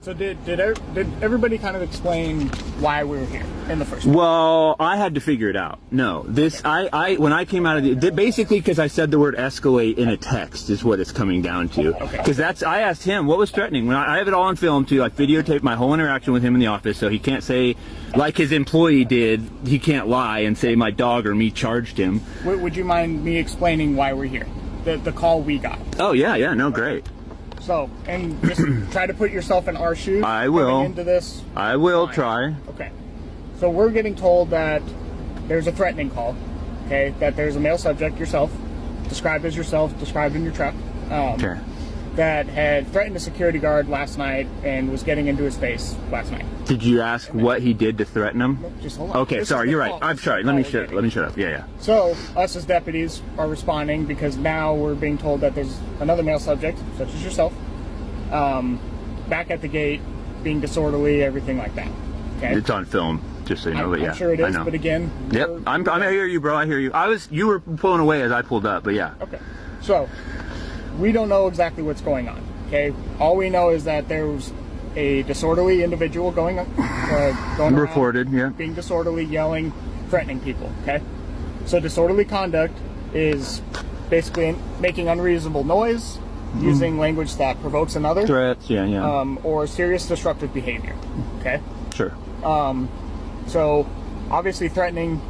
So did everybody kind of explain why we were here in the first place? Well, I had to figure it out. No, this when I came out of basically because I said the word escalate in a text is what it's coming down to. Because I asked him what was threatening. When I have it all on film too. I videotaped my whole interaction with him in the office, so he can't say like his employee did. He can't lie and say my dog or me charged him. Would you mind me explaining why we're here? The call we got. Oh yeah, no, great. So, and just try to put yourself in our shoes. I will. Into this. I will try. Okay. So we're getting told that there's a threatening call. Okay. That there's a male subject, yourself, described as yourself, described in your truck, Okay. that had threatened a security guard last night and was getting into his face last night. Did you ask what he did to threaten him? Just hold on. Okay, sorry, you're right. I'm sorry. Let me shut up. Yeah. So us as deputies are responding because now we're being told that there's another male subject, such as yourself, back at the gate, being disorderly, everything like that. Okay. It's on film, just so you know. But yeah, I'm sure it is. I know. But again, yep. I hear you, bro. I hear you. You were pulling away as I pulled up, but yeah. Okay. So we don't know exactly what's going on. Okay. All we know is that there was a disorderly individual going around, reported, yeah, being disorderly, yelling, threatening people. Okay. So disorderly conduct is basically making unreasonable noise, using language that provokes another, threats, or serious disruptive behavior. Okay. Sure. So obviously threatening,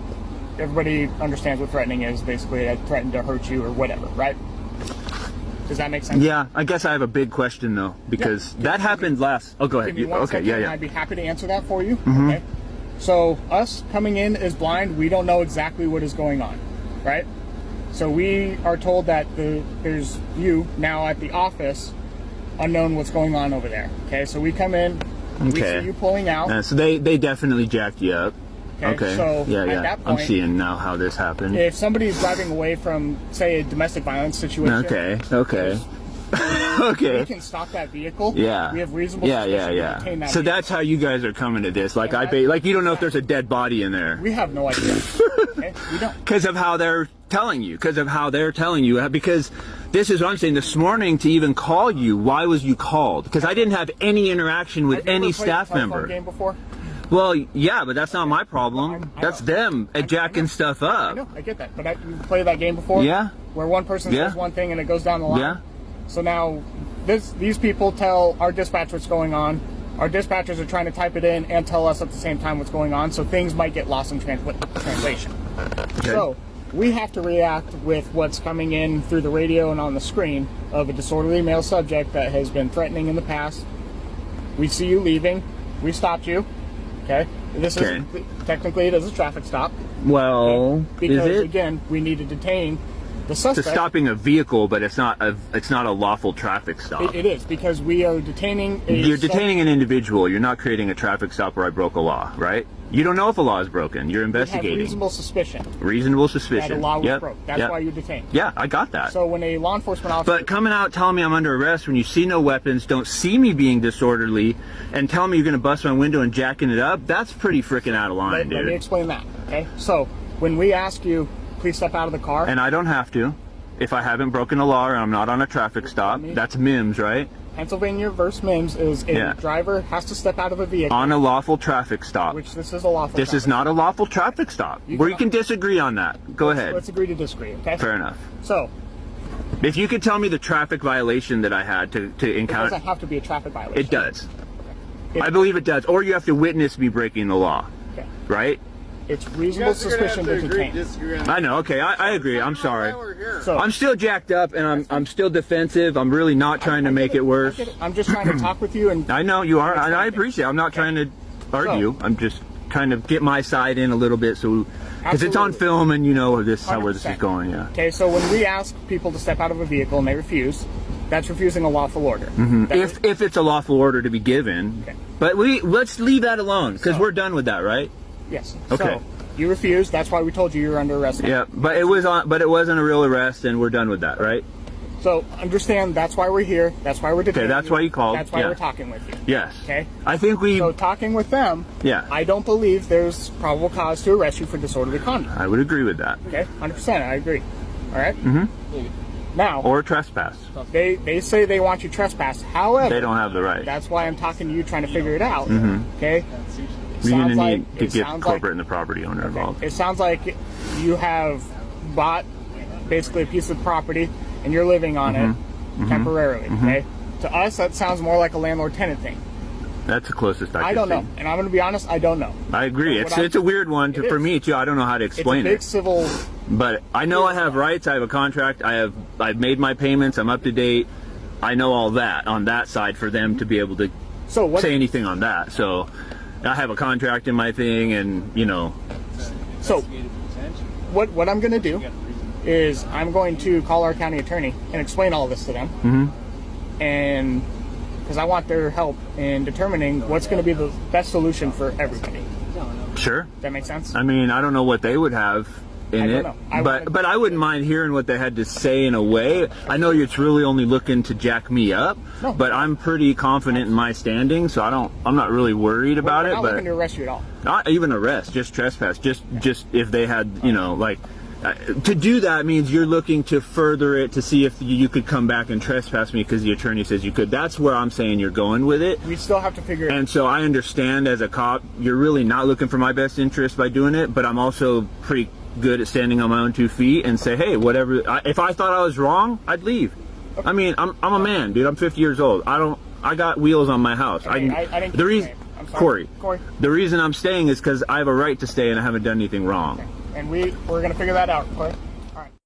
everybody understands what threatening is. Basically, I threatened to hurt you or whatever, right? Does that make sense? Yeah, I guess I have a big question though, because that happened last. Oh, go ahead. Okay, yeah. I'd be happy to answer that for you. Okay. So us coming in as blind, we don't know exactly what is going on, right? So we are told that there's you now at the office, unknown what's going on over there. Okay, so we come in, we see you pulling out. So they definitely jacked you up. Okay. So at that point, I'm seeing now how this happened. If somebody's driving away from, say, a domestic violence situation. Okay. We can stop that vehicle. Yeah. We have reasonable suspicion to detain that So vehicle. That's how you guys are coming to this. Like you don't know if there's a dead body in there. We have no idea. Okay? We don't. Because of how they're telling you. Because this is what I'm saying. This morning to even call you, why was you called? Because I didn't have any interaction with any staff member. Game before? Well, yeah, but that's not my problem. That's them jacking stuff up. I know, I get that. But you played that game before? Yeah. Where one person says one thing and it goes down the line? Yeah. So now these people tell our dispatch what's going on. Our dispatchers are trying to type it in and tell us at the same time what's going on, so things might get lost in translation. Okay. So we have to react with what's coming in through the radio and on the screen of a disorderly male subject that has been threatening in the past. We see you leaving. We stopped you. Okay. This is technically it is a traffic stop. Well, because is it? Again, we need to detain the suspect. It's stopping a vehicle, but it's not a lawful traffic stop. It is, because we are detaining You're detaining an individual. You're not creating a traffic stop where I broke a law, right? You don't know if a law is broken. You're investigating. We have reasonable suspicion. Reasonable suspicion. That a law was broke. That's why you're detained. Yeah, I got that. So when a law enforcement officer... But coming out telling me I'm under arrest when you see no weapons, don't see me being disorderly, and telling me you're going to bust my window and jacking it up, that's pretty freaking out of line, dude. Let me explain that, okay? So when we ask you, please step out of the car... And I don't have to. If I haven't broken a law or I'm not on a traffic stop, that's MIMS, right? Pennsylvania versus MIMS is a driver has to step out of a vehicle on a lawful traffic stop. Which this is a lawful. This is not a lawful traffic stop. You can disagree on that. Go ahead. Let's agree to disagree. Okay. Fair enough. So, if you could tell me the traffic violation that I had to encounter, it doesn't have to be a traffic violation. It does. Okay. I believe it does. Or you have to witness me breaking the law. Okay. Right. It's reasonable suspicion to detain. I know. Okay, I agree. I'm sorry. So I'm still jacked up and I'm still defensive. I'm really not trying to make it worse. I'm just trying to talk with you, and I know you are, and I appreciate it. I'm not trying to argue. I'm just trying to get my side in a little bit, so because it's on film and you know where this is going. Yeah. Okay, so when we ask people to step out of a vehicle and they refuse, that's refusing a lawful order. If it's a lawful order to be given, but let's leave that alone because we're done with that, right? Yes. Okay. So you refused. That's why we told you were under arrest. Yeah, but it wasn't a real arrest, and we're done with that, right? So understand that's why we're here. That's why we're detaining. Okay, that's why you called. That's why we're talking with you. Yes. Okay. I think So talking with them. Yeah. I don't believe there's probable cause to arrest you for disorderly conduct. I would agree with that. Okay, 100%. I agree. All right. Now, or trespass. they say they want you trespassed. However, They don't have the right. that's why I'm talking to you, trying to figure it out. Okay. You're going to Sounds need like- to it get sounds corporate like- and the property owner involved. It sounds like you have bought basically a piece of property and you're living on it temporarily. Okay. To us, that sounds more like a landlord-tenant thing. That's the closest I I can don't see. know, and I'm going to be honest. I don't know. I agree. But It's a weird one for me too. I don't know how to It's a explain big it. civil. But I know I have rights. I have a contract. I've made my payments. I'm up to date. I know all that on that side for them to be able to So what? say anything on that. So I have a contract in my thing, and So what I'm going to do is I'm going to call our county attorney and explain all this to them, and because I want their help in determining what's going to be the best solution for everybody. sure. Does that make sense? I mean, I don't know what they would have in I don't it, know. but I wouldn't mind hearing what they had to say in a way. I know it's really only looking to jack me up, No. but I'm pretty confident in my standing, so I'm not really worried about We're it. not But looking to arrest you at all. not even arrest, just trespass. Just if they had, to do that means you're looking to further it to see if you could come back and trespass me because the attorney says you could. That's where I'm saying you're going with it. We still have to figure it out. And so I understand as a cop, you're really not looking for my best interest by doing it, but I'm also pretty good at standing on my own 2 feet and say, hey, whatever. If I thought I was wrong, I'd leave. I mean, I'm a man, dude. I'm 50 years old. I got wheels on my house. I didn't get the your reason, name. I'm sorry. Corey. The reason I'm staying is because I have a right to stay and I haven't done anything wrong. And we're going to figure that out, Corey.